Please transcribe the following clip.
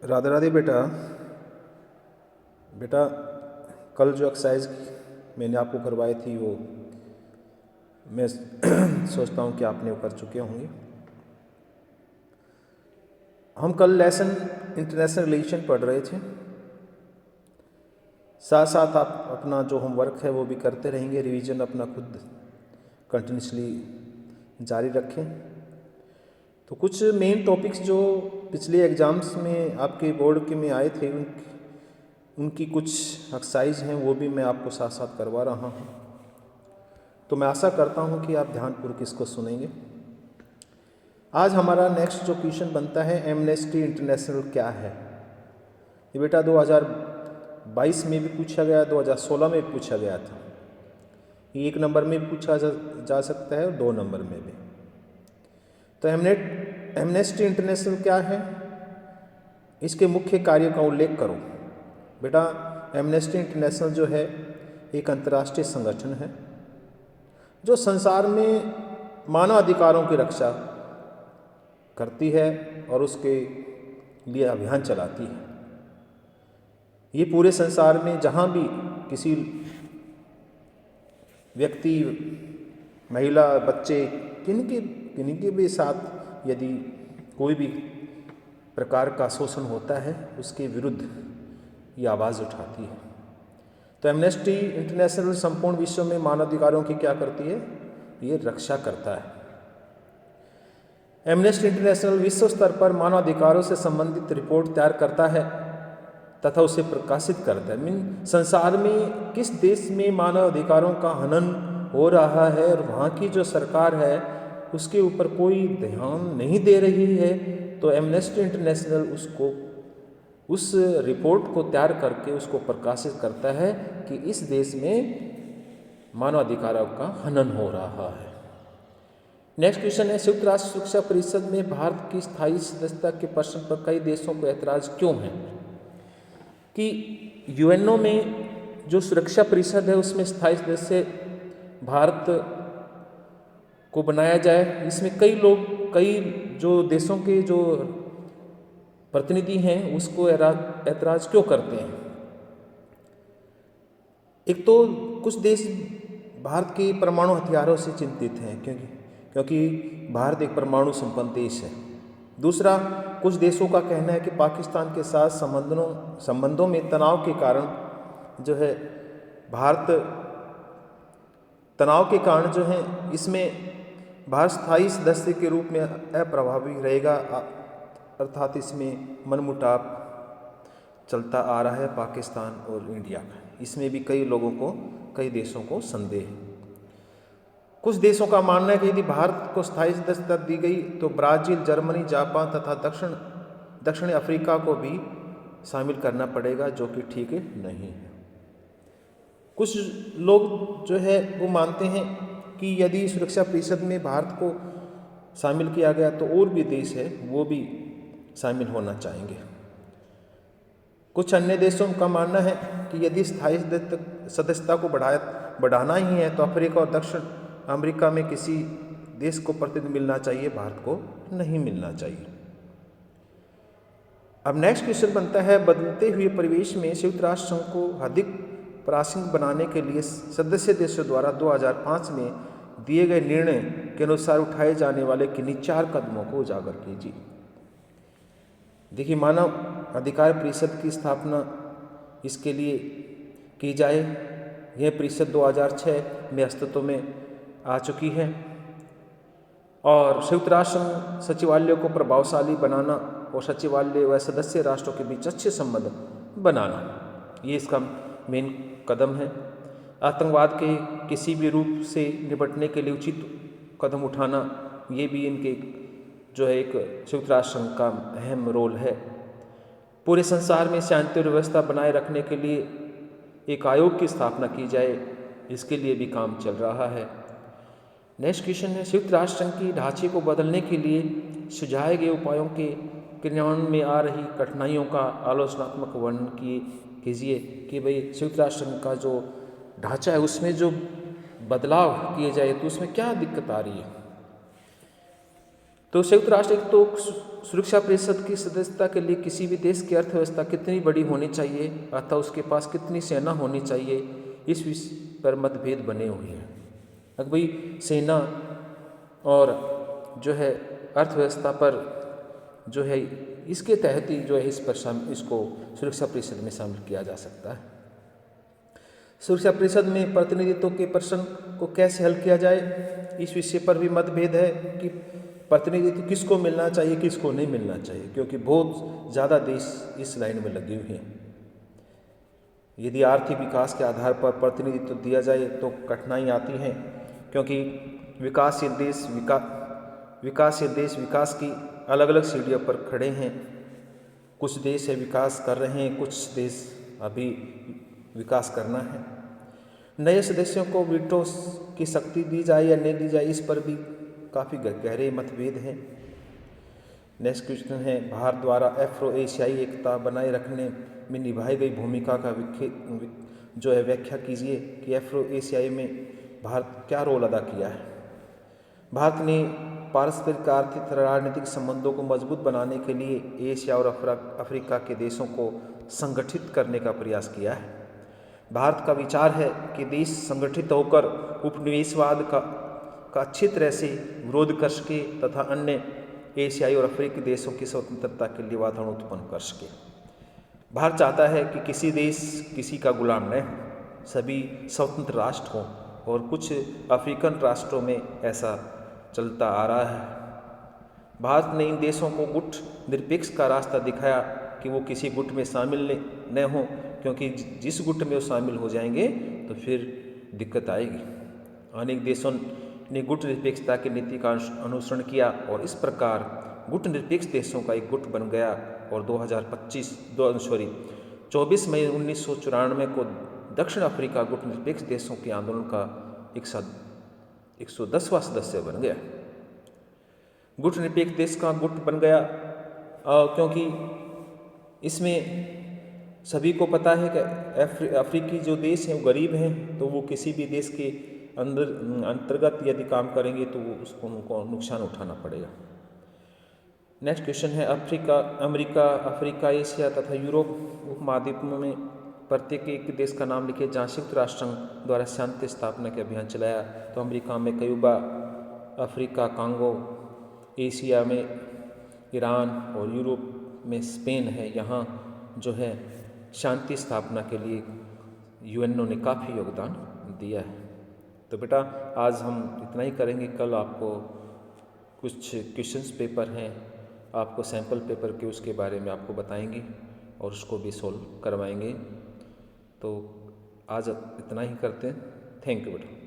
राधे राधे बेटा। बेटा, कल जो एक्सरसाइज मैंने आपको करवाई थी वो मैं सोचता हूँ कि आपने वो कर चुके होंगे। हम कल लेसन इंटरनेशनल रिलेशन पढ़ रहे थे, साथ साथ आप अपना जो होमवर्क है वो भी करते रहेंगे। रिवीजन अपना खुद कंटिन्यूसली जारी रखें। तो कुछ मेन टॉपिक्स जो पिछले एग्ज़ाम्स में आपके बोर्ड के में आए थे उनकी कुछ एक्सरसाइज हैं वो भी मैं आपको साथ साथ करवा रहा हूँ। तो मैं आशा करता हूँ कि आप ध्यानपूर्वक इसको सुनेंगे। आज हमारा नेक्स्ट जो क्वेश्चन बनता है, एमनेस्टी इंटरनेशनल क्या है। ये बेटा 2022 में भी पूछा गया, 2016 में भी पूछा गया था। ये 1 नंबर में भी पूछा जा सकता है और 2 नंबर में भी। तो एमनेस्टी इंटरनेशनल क्या है, इसके मुख्य कार्यों का उल्लेख करो। बेटा, एमनेस्टी इंटरनेशनल जो है एक अंतर्राष्ट्रीय संगठन है जो संसार में मानव अधिकारों की रक्षा करती है और उसके लिए अभियान चलाती है। ये पूरे संसार में जहाँ भी किसी व्यक्ति, महिला, बच्चे, किन्हीं के भी साथ यदि कोई भी प्रकार का शोषण होता है उसके विरुद्ध ये आवाज़ उठाती है। तो एमनेस्टी इंटरनेशनल संपूर्ण विश्व में मानवाधिकारों की क्या करती है, ये रक्षा करता है। एमनेस्टी इंटरनेशनल विश्व स्तर पर मानवाधिकारों से संबंधित रिपोर्ट तैयार करता है तथा उसे प्रकाशित करता है। संसार में किस देश में मानव अधिकारों का हनन हो रहा है और वहाँ की जो सरकार है उसके ऊपर कोई ध्यान नहीं दे रही है, तो एमनेस्टी इंटरनेशनल उस रिपोर्ट को तैयार करके उसको प्रकाशित करता है कि इस देश में मानवाधिकारों का हनन हो रहा है। नेक्स्ट क्वेश्चन है, संयुक्त राष्ट्र सुरक्षा परिषद में भारत की स्थायी सदस्यता के प्रश्न पर कई देशों को ऐतराज क्यों है। कि यूएनओ में जो सुरक्षा परिषद है उसमें स्थायी सदस्य भारत को बनाया जाए, इसमें कई जो देशों के जो प्रतिनिधि हैं उसको ऐतराज क्यों करते हैं। एक तो कुछ देश भारत के परमाणु हथियारों से चिंतित हैं क्योंकि भारत एक परमाणु संपन्न देश है। दूसरा, कुछ देशों का कहना है कि पाकिस्तान के साथ संबंधों में तनाव के कारण जो है तनाव के कारण जो है इसमें भारत स्थायी सदस्य के रूप में अप्रभावी रहेगा, अर्थात इसमें मनमुटाव चलता आ रहा है पाकिस्तान और इंडिया का। इसमें भी कई देशों को संदेह है। कुछ देशों का मानना है कि यदि भारत को स्थायी सदस्यता दी गई तो ब्राज़ील, जर्मनी, जापान तथा दक्षिण अफ्रीका को भी शामिल करना पड़ेगा, जो कि ठीक नहीं है। कुछ लोग जो है वो मानते हैं कि यदि सुरक्षा परिषद में भारत को शामिल किया गया तो और भी देश है वो भी शामिल होना चाहेंगे। कुछ अन्य देशों का मानना है कि यदि स्थायी सदस्यता को बढ़ाना ही है तो अफ्रीका और दक्षिण अमेरिका में किसी देश को प्रतिनिधि मिलना चाहिए, भारत को नहीं मिलना चाहिए। अब नेक्स्ट क्वेश्चन बनता है, बदलते हुए परिवेश में संयुक्त राष्ट्र संघ को अधिक प्रासंगिक बनाने के लिए सदस्य देशों द्वारा 2005 में दिए गए निर्णय के अनुसार उठाए जाने वाले किन्हीं 4 कदमों को उजागर कीजिए। देखिए, मानव अधिकार परिषद की स्थापना इसके लिए की जाए। यह परिषद 2006 में अस्तित्व में आ चुकी है और संयुक्त राष्ट्र सचिवालय को प्रभावशाली बनाना और सचिवालय व सदस्य राष्ट्रों के बीच अच्छे संबंध बनाना, ये इसका मेन कदम है। आतंकवाद के किसी भी रूप से निपटने के लिए उचित कदम उठाना, ये भी इनके जो है एक संयुक्त राष्ट्र संघ का अहम रोल है। पूरे संसार में शांति और व्यवस्था बनाए रखने के लिए एक आयोग की स्थापना की जाए, इसके लिए भी काम चल रहा है। नेक्स्ट क्वेश्चन है, संयुक्त राष्ट्र संघ की ढांचे को बदलने के लिए सुझाए गए उपायों के क्रियान्वयन में आ रही कठिनाइयों का आलोचनात्मक वर्णन कीजिए कि भाई संयुक्त राष्ट्र संघ का जो ढांचा है उसमें जो बदलाव किए जाए तो उसमें क्या दिक्कत आ रही है। तो संयुक्त राष्ट्र एक तो सुरक्षा परिषद की सदस्यता के लिए किसी भी देश की अर्थव्यवस्था कितनी बड़ी होनी चाहिए अथवा उसके पास कितनी सेना होनी चाहिए, इस विषय पर मतभेद बने हुए हैं। अगर भाई सेना और जो है अर्थव्यवस्था पर जो है इसके तहत ही जो है इसको सुरक्षा परिषद में शामिल किया जा सकता है। सुरक्षा परिषद में प्रतिनिधित्व के प्रश्न को कैसे हल किया जाए, इस विषय पर भी मतभेद है कि प्रतिनिधित्व किसको मिलना चाहिए किसको नहीं मिलना चाहिए, क्योंकि बहुत ज़्यादा देश इस लाइन में लगे हुए हैं। यदि आर्थिक विकास के आधार पर प्रतिनिधित्व दिया जाए तो कठिनाई आती है, क्योंकि विकासशील देश विकास की अलग अलग सीढ़ियों पर खड़े हैं। कुछ देश है विकास कर रहे हैं, कुछ देश अभी विकास करना है। नए सदस्यों को वीटो की शक्ति दी जाए या नहीं दी जाए, इस पर भी काफ़ी गहरे मतभेद हैं। नेक्स्ट क्वेश्चन है, भारत द्वारा अफ्रो एशियाई एकता बनाए रखने में निभाई गई भूमिका का जो है व्याख्या कीजिए कि अफ्रो एशियाई में भारत क्या रोल अदा किया है। भारत ने पारस्परिक आर्थिक तथा राजनीतिक संबंधों को मजबूत बनाने के लिए एशिया और अफ्रीका के देशों को संगठित करने का प्रयास किया है। भारत का विचार है कि देश संगठित होकर उपनिवेशवाद का अच्छी तरह से विरोध कर सके तथा अन्य एशियाई और अफ्रीकी देशों की स्वतंत्रता के लिए वातावरण उत्पन्न कर सके। भारत चाहता है कि किसी देश किसी का गुलाम न हो, सभी स्वतंत्र राष्ट्र हों, और कुछ अफ्रीकन राष्ट्रों में ऐसा चलता आ रहा है। भारत ने इन देशों को गुट निरपेक्ष का रास्ता दिखाया कि वो किसी गुट में शामिल न हों, क्योंकि जिस गुट में वो शामिल हो जाएंगे तो फिर दिक्कत आएगी। अनेक देशों ने गुट निरपेक्षता की नीति का अनुसरण किया और इस प्रकार गुट निरपेक्ष देशों का एक गुट बन गया और 24 मई 1994 को दक्षिण अफ्रीका गुट निरपेक्ष देशों के आंदोलन का 110वां सदस्य बन गया। गुट निरपेक्ष देश का गुट बन गया क्योंकि इसमें सभी को पता है कि अफ्रीकी जो देश हैं वो गरीब हैं, तो वो किसी भी देश के अंतर्गत यदि काम करेंगे तो उसको उनको नुकसान उठाना पड़ेगा। नेक्स्ट क्वेश्चन है, अमेरिका, अफ्रीका, एशिया तथा यूरोप उपमहाद्वीप में प्रत्येक एक देश का नाम लिखे जहाँ संयुक्त राष्ट्र संघ द्वारा शांति स्थापना के अभियान चलाया। तो अमेरिका में क्यूबा, अफ्रीका कांगो, एशिया में ईरान और यूरोप में स्पेन है। यहाँ जो है शांति स्थापना के लिए यूएनओ ने काफ़ी योगदान दिया है। तो बेटा आज हम इतना ही करेंगे। कल आपको कुछ क्वेश्चंस पेपर हैं, आपको सैम्पल पेपर के उसके बारे में आपको बताएंगे और उसको भी सोल्व करवाएंगे। तो आज इतना ही करते हैं। थैंक यू बेटा।